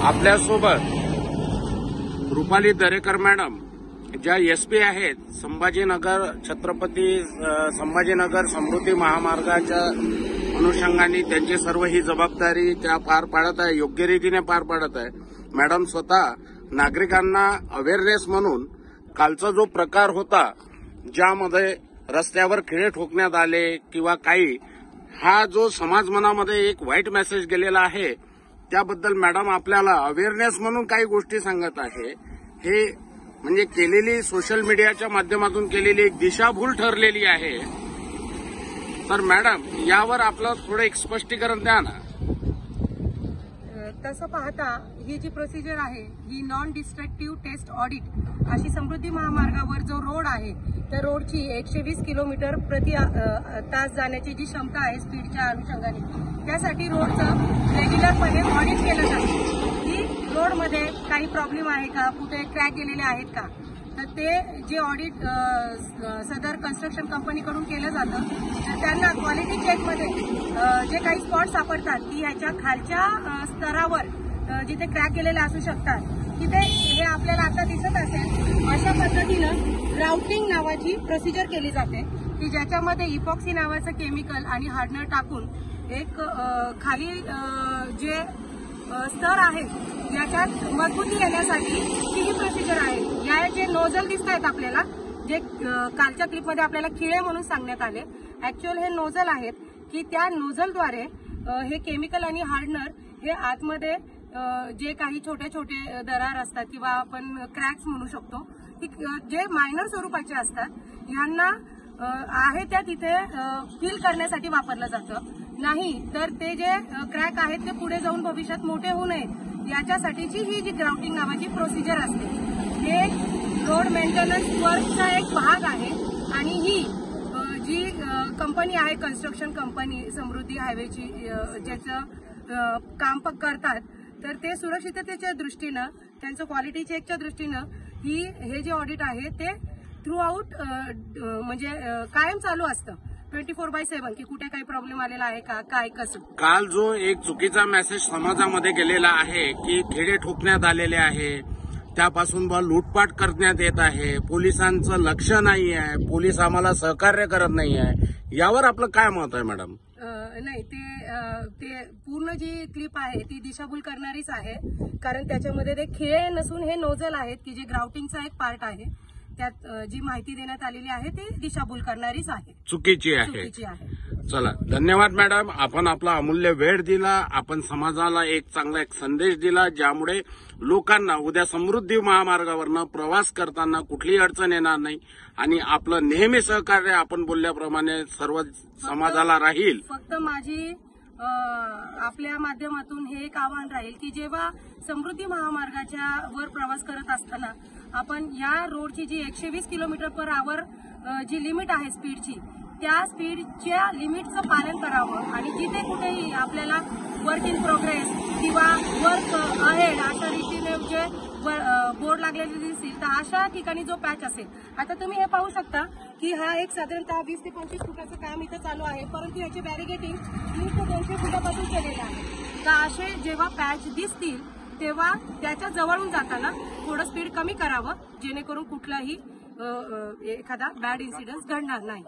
आपल्यासोबत रुपाली दरेकर मॅडम ज्या एसपी आहेत संभाजीनगर छत्रपती संभाजीनगर समृद्धी महामार्गाच्या अनुषंगाने त्यांची सर्व ही जबाबदारी त्या पार पाडत आहे, योग्य रीतीने पार पाडत आहे। मॅडम स्वतः नागरिकांना अवेअरनेस म्हणून कालचा जो प्रकार होता ज्यामध्ये रस्त्यावर खिळे ठोकण्यात आले किंवा काही, हा जो समाज मनामध्ये एक वाईट मेसेज गेलेला आहे त्याबद्दल मॅडम आपल्याला अवेअरनेस म्हणून काही गोष्टी सांगत आहे। हे म्हणजे केलेली सोशल मीडियाच्या माध्यमातून केलेली एक दिशाभूल ठरलेली आहे। तर मॅडम यावर आपलं थोडं एक स्पष्टीकरण द्या ना। तसं पाहता ही जी प्रोसिजर आहे ही नॉन डिस्ट्रक्टिव्ह टेस्ट ऑडिट अशी समृद्धी महामार्गावर जो रोड आहे त्या रोडची 120 किलोमीटर प्रति तास जाण्याची जी क्षमता आहे स्पीडच्या अनुषंगाने त्यासाठी रोडचं रेग्युलरपणे ऑडिट केलं जातं की रोडमध्ये काही प्रॉब्लेम आहे का, कुठे क्रॅक गेलेले आहेत का। तर ते जे ऑडिट सदर कन्स्ट्रक्शन कंपनीकडून केलं जातं तर त्यांना क्वालिटी चेकमध्ये जे काही स्पॉट सापडतात की ह्याच्या खालच्या स्तरावर जिथे क्रॅक गेलेले असू शकतात तिथे हे आपल्याला आता दिसत असेल अशा पद्धतीनं ग्राउटिंग नावाची प्रोसिजर केली जाते की ज्याच्यामध्ये इपॉक्सी नावाचं केमिकल आणि हार्डनर टाकून एक खाली जे स्तर आहे याच्यात मजबूती येण्यासाठी ही प्रोसिजर आहे। या जे नोझल दिसत आहेत आपल्याला, जे कालच्या क्लिपमध्ये आपल्याला खिळे म्हणून सांगण्यात आले, ऍक्च्युअल हे नोझल आहेत की त्या नोझलद्वारे हे केमिकल आणि हार्डनर हे आतमध्ये जे काही छोटे छोटे दरार असतात किंवा आपण क्रॅक्स म्हणू शकतो जे मायनर स्वरूपाचे असतात यांना आहे त्या तिथे फिल करण्यासाठी वापरलं जातं। नाही तर ते जे क्रॅक आहेत ते पुढे जाऊन भविष्यात मोठे होऊ नयेत याच्यासाठीची ही जी ग्राउटिंग नावाची प्रोसिजर असते हे रोड मेंटेनन्स वर्कचा एक भाग आहे। आणि ही जी कंपनी आहे कन्स्ट्रक्शन कंपनी समृद्धी हायवेची ज्याचं काम करतात तर ते सुरक्षिततेच्या दृष्टीनं त्यांचं क्वालिटी चेकच्या दृष्टीनं हे जे ऑडिट आहे ते थ्रू आउट म्हणजे कायम चालू असतं 24/7 की कुठे काही प्रॉब्लेम आलेला आहे का, काय कसं। काल जो एक चुकीचा मेसेज समाजामध्ये गेलेला आहे की खेडे ठोकण्यात आलेले आहे, त्यापासून लूटपाट करण्यात येत आहे, पोलिसांचं लक्ष नाही आहे, पोलीस आम्हाला सहकार्य करत नाही आहे, यावर आपलं काय मत आहे मॅडम? नाही ते पूर्ण जी क्लिप आहे ती दिशाभूल करणारीच आहे कारण त्याच्यामध्ये ते खिळे नसून हे नोझल आहेत की जे ग्राउटिंगचा एक पार्ट आहे त्यात जी माहिती देण्यात आलेली आहे ती दिशाभूल करणारीच आहे, चुकीची आहे। चला धन्यवाद मॅडम, आपण आपला अमूल्य वेळ दिला, आपण समाजाला एक चांगला संदेश दिला ज्यामुळे लोकांना उद्या समृद्धी महामार्गावरनं प्रवास करताना कुठलीही अडचण येणार नाही आणि आपलं नेहमी सहकार्य आपण बोलल्याप्रमाणे सर्व समाजाला राहील। फक्त माझी आपल्या माध्यमातून हे एक आव्हान राहील की जेव्हा समृद्धी महामार्गाच्या वर प्रवास करत असताना आपण या रोडची जी 120 किलोमीटर पर आवर जी लिमिट आहे स्पीडची त्या स्पीडच्या लिमिटचं पालन करावं आणि जिथे कुठेही आपल्याला वर्क इन प्रोग्रेस किंवा वर्क अहेड अशा रीतीने जे बोर्ड लागलेले दिसतील तर अशा ठिकाणी जो पॅच असेल, आता तुम्ही हे पाहू शकता की हा एक साधारणतः 20 ते 25 फुटाचं काम इथं चालू आहे परंतु याची बॅरिगेटिंग 300 ते 200 फुटापासून केलेलं आहे। तर असे जेव्हा पॅच दिसतील तेव्हा त्याच्या जवळून जाताना थोडं स्पीड कमी करावं जेणेकरून कुठलाही एखादा बॅड इन्सिडेंट घडणार नाही।